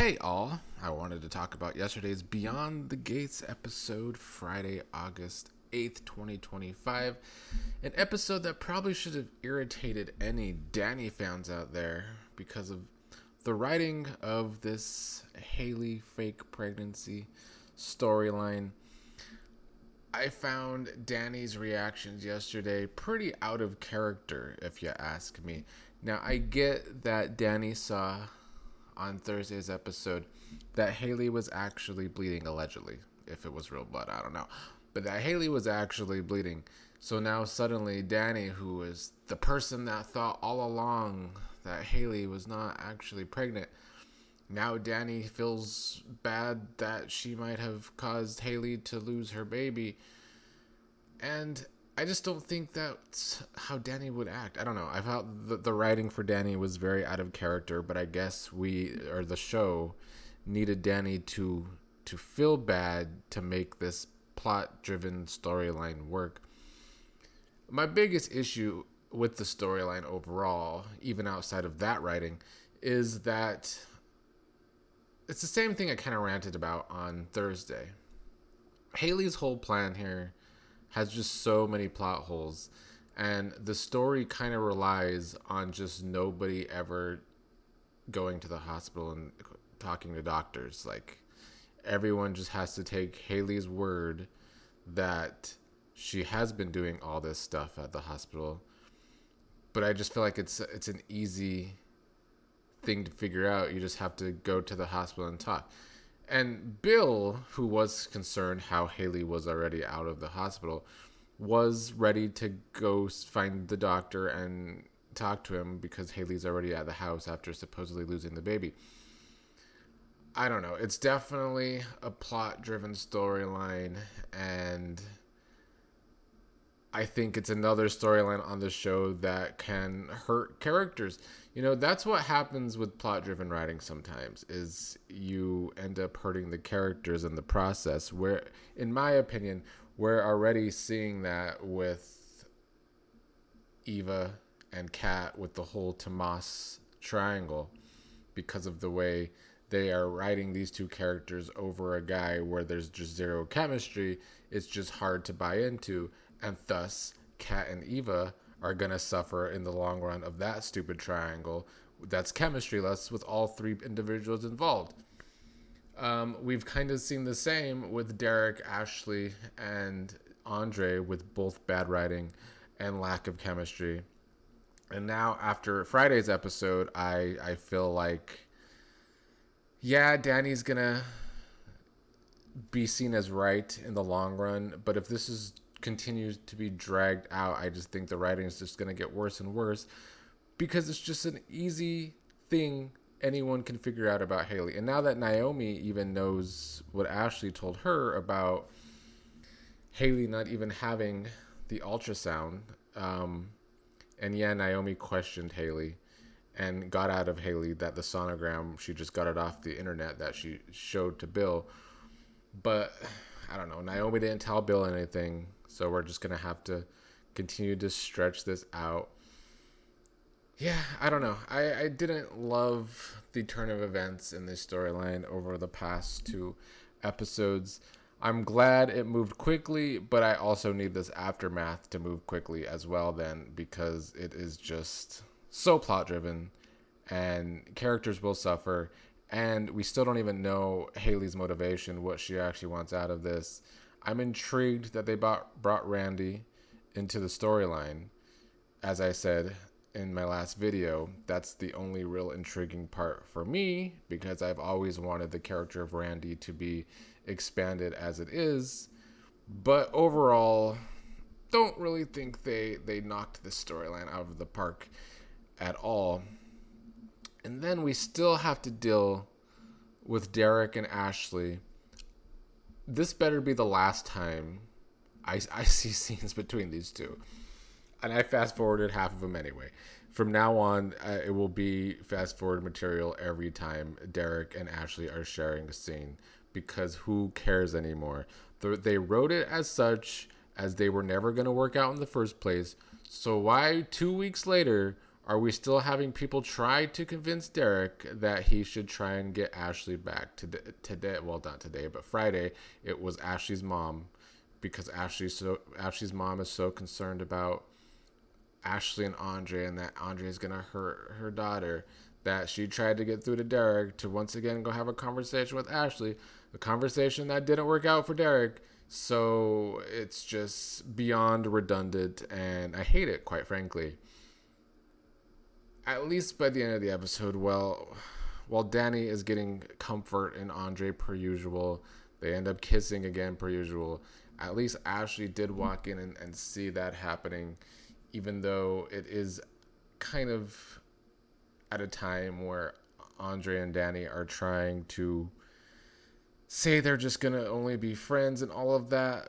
Hey all, I wanted to talk about yesterday's Beyond the Gates episode, Friday, August 8th, 2025. An episode that probably should have irritated any Dani fans out there because of the writing of this Hayley fake pregnancy storyline. I found Dani's reactions yesterday pretty out of character, if you ask me. Now, I get that Dani saw on Thursday's episode that Hayley was actually bleeding, allegedly. If it was real blood, I don't know. But that Hayley was actually bleeding. So now suddenly Dani, who is the person that thought all along that Hayley was not actually pregnant, now Dani feels bad that she might have caused Hayley to lose her baby. And I just don't think that's how Dani would act. I don't know. I felt the writing for Dani was very out of character, but I guess the show needed Dani to feel bad to make this plot-driven storyline work. My biggest issue with the storyline overall, even outside of that writing, is that it's the same thing I kind of ranted about on Thursday. Hayley's whole plan here has just so many plot holes, and the story kind of relies on just nobody ever going to the hospital and talking to doctors. Like, everyone just has to take Hayley's word that she has been doing all this stuff at the hospital. But I just feel like it's an easy thing to figure out. You just have to go to the hospital and talk. And Bill, who was concerned how Hayley was already out of the hospital, was ready to go find the doctor and talk to him because Hayley's already at the house after supposedly losing the baby. I don't know. It's definitely a plot-driven storyline, and I think it's another storyline on the show that can hurt characters. You know, that's what happens with plot-driven writing sometimes, is you end up hurting the characters in the process, where, in my opinion, we're already seeing that with Eva and Kat with the whole Tomas triangle, because of the way they are writing these two characters over a guy where there's just zero chemistry. It's just hard to buy into, and thus Kat and Eva are going to suffer in the long run of that stupid triangle that's chemistryless with all three individuals involved. We've kind of seen the same with Derek, Ashley, and Andre, with both bad writing and lack of chemistry. And now after Friday's episode, I feel like, yeah, Dani's going to be seen as right in the long run, but if this continues to be dragged out, I just think the writing is just going to get worse and worse, because it's just an easy thing anyone can figure out about Hayley. And now that Naomi even knows what Ashley told her about Hayley not even having the ultrasound, and yeah, Naomi questioned Hayley and got out of Hayley that the sonogram, she just got it off the internet that she showed to Bill. But I don't know, Naomi didn't tell Bill anything, so we're just going to have to continue to stretch this out. Yeah, I don't know. I didn't love the turn of events in this storyline over the past two episodes. I'm glad it moved quickly, but I also need this aftermath to move quickly as well then, because it is just so plot driven and characters will suffer, and we still don't even know Hayley's motivation, what she actually wants out of this. I'm intrigued that they brought Randy into the storyline. As I said in my last video, that's the only real intriguing part for me, because I've always wanted the character of Randy to be expanded as it is. But overall, don't really think they knocked this storyline out of the park at all. And then we still have to deal with Derek and Ashley. This better be the last time I see scenes between these two. And I fast forwarded half of them anyway. From now on, it will be fast forward material every time Derek and Ashley are sharing a scene, because who cares anymore? They wrote it as such, as they were never going to work out in the first place. So why 2 weeks later Are we still having people try to convince Derek that he should try and get Ashley back today? Well, not today, but Friday. It was Ashley's mom, because Ashley's mom is so concerned about Ashley and Andre, and that Andre is gonna hurt her daughter, that she tried to get through to Derek to once again go have a conversation with Ashley. A conversation that didn't work out for Derek. So it's just beyond redundant, and I hate it, quite frankly. At least by the end of the episode, while Dani is getting comfort in Andre per usual, they end up kissing again per usual. At least Ashley did walk in and see that happening, even though it is kind of at a time where Andre and Dani are trying to say they're just going to only be friends and all of that.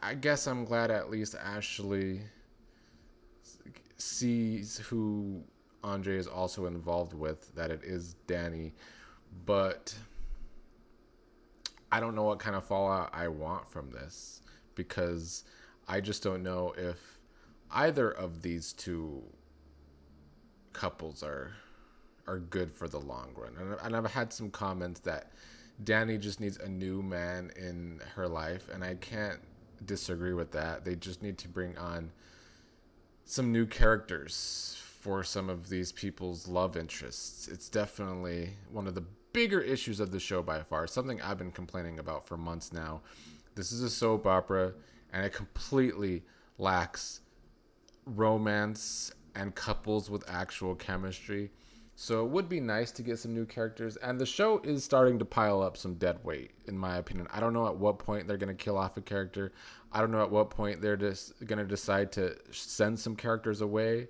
I guess I'm glad at least Ashley sees who Andre is also involved with, that it is Dani. But I don't know what kind of fallout I want from this, because I just don't know if either of these two couples are good for the long run. And I've had some comments that Dani just needs a new man in her life, and I can't disagree with that. They just need to bring on some new characters for some of these people's love interests. It's definitely one of the bigger issues of the show by far, something I've been complaining about for months now. This is a soap opera, and it completely lacks romance and couples with actual chemistry. So it would be nice to get some new characters, and the show is starting to pile up some dead weight, in my opinion. I don't know at what point they're going to kill off a character. I don't know at what point they're just going to decide to send some characters away,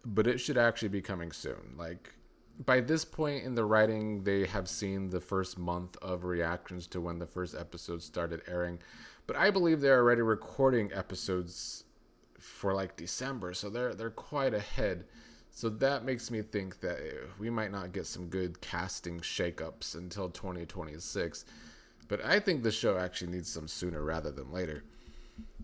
but it should actually be coming soon. Like, by this point in the writing, they have seen the first month of reactions to when the first episode started airing, but I believe they're already recording episodes for like December, so they're quite ahead. So that makes me think that we might not get some good casting shakeups until 2026. But I think the show actually needs some sooner rather than later.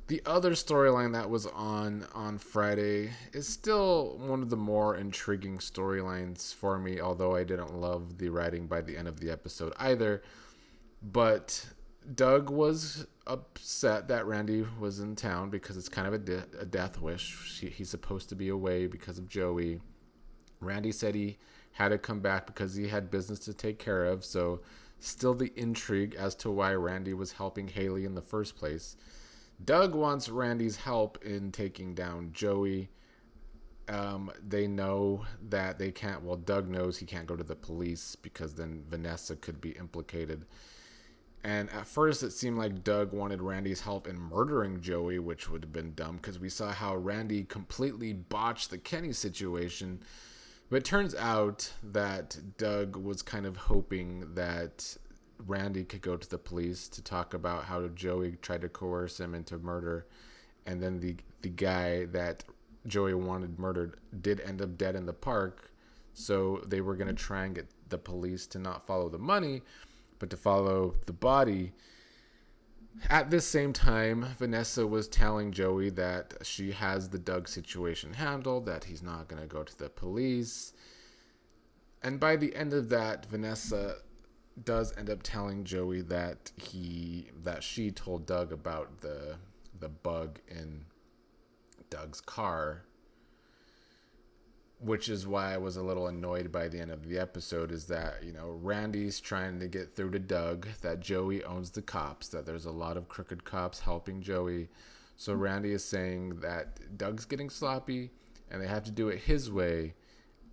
The other storyline that was on Friday is still one of the more intriguing storylines for me, although I didn't love the writing by the end of the episode either. But Doug was upset that Randy was in town because it's kind of a death wish. He's supposed to be away because of Joey. Randy said he had to come back because he had business to take care of. So still the intrigue as to why Randy was helping Hayley in the first place. Doug wants Randy's help in taking down Joey. They know that they can't. Well, Doug knows he can't go to the police because then Vanessa could be implicated. And at first it seemed like Doug wanted Randy's help in murdering Joey, which would have been dumb because we saw how Randy completely botched the Kenny situation. But it turns out that Doug was kind of hoping that Randy could go to the police to talk about how Joey tried to coerce him into murder. And then the guy that Joey wanted murdered did end up dead in the park. So they were going to try and get the police to not follow the money, but to follow the body. At this same time, Vanessa was telling Joey that she has the Doug situation handled, that he's not going to go to the police. And by the end of that, Vanessa does end up telling Joey that she told Doug about the bug in Doug's car, which is why I was a little annoyed by the end of the episode, is that, Randy's trying to get through to Doug that Joey owns the cops, that there's a lot of crooked cops helping Joey. So Randy is saying that Doug's getting sloppy and they have to do it his way.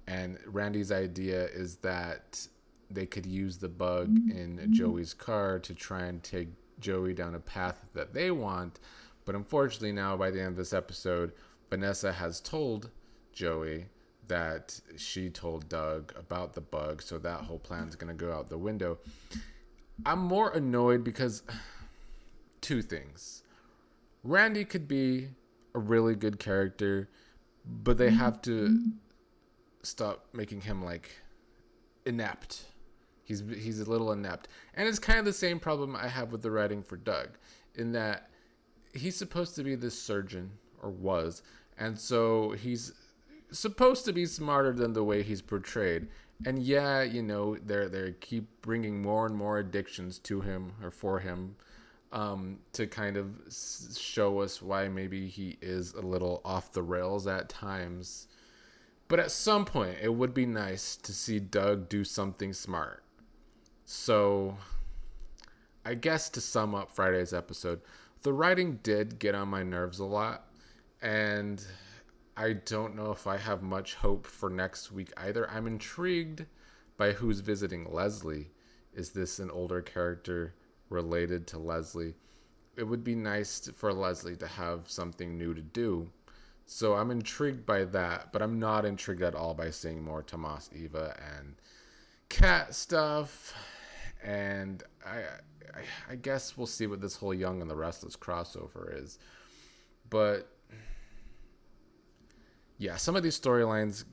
And Randy's idea is that they could use the bug in Joey's car to try and take Joey down a path that they want. But unfortunately now, by the end of this episode, Vanessa has told Joey that she told Doug about the bug, so that whole plan's going to go out the window. I'm more annoyed because two things. Randy could be a really good character, but they have to stop making him like inept. He's a little inept. And it's kind of the same problem I have with the writing for Doug, in that he's supposed to be this surgeon, or was, and so he's supposed to be smarter than the way he's portrayed. And yeah, they keep bringing more and more addictions to him or for him, to kind of show us why maybe he is a little off the rails at times. But at some point, it would be nice to see Doug do something smart. So, I guess to sum up Friday's episode, the writing did get on my nerves a lot. And I don't know if I have much hope for next week either. I'm intrigued by who's visiting Leslie. Is this an older character related to Leslie? It would be nice for Leslie to have something new to do. So I'm intrigued by that, but I'm not intrigued at all by seeing more Tomas, Eva, and Cat stuff. And I guess we'll see what this whole Young and the Restless crossover is. But yeah, some of these storylines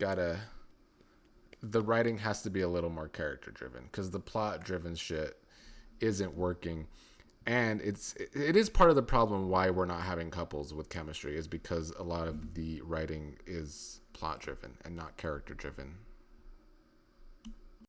the writing has to be a little more character driven, because the plot driven shit isn't working. And it is part of the problem why we're not having couples with chemistry, is because a lot of the writing is plot driven and not character driven.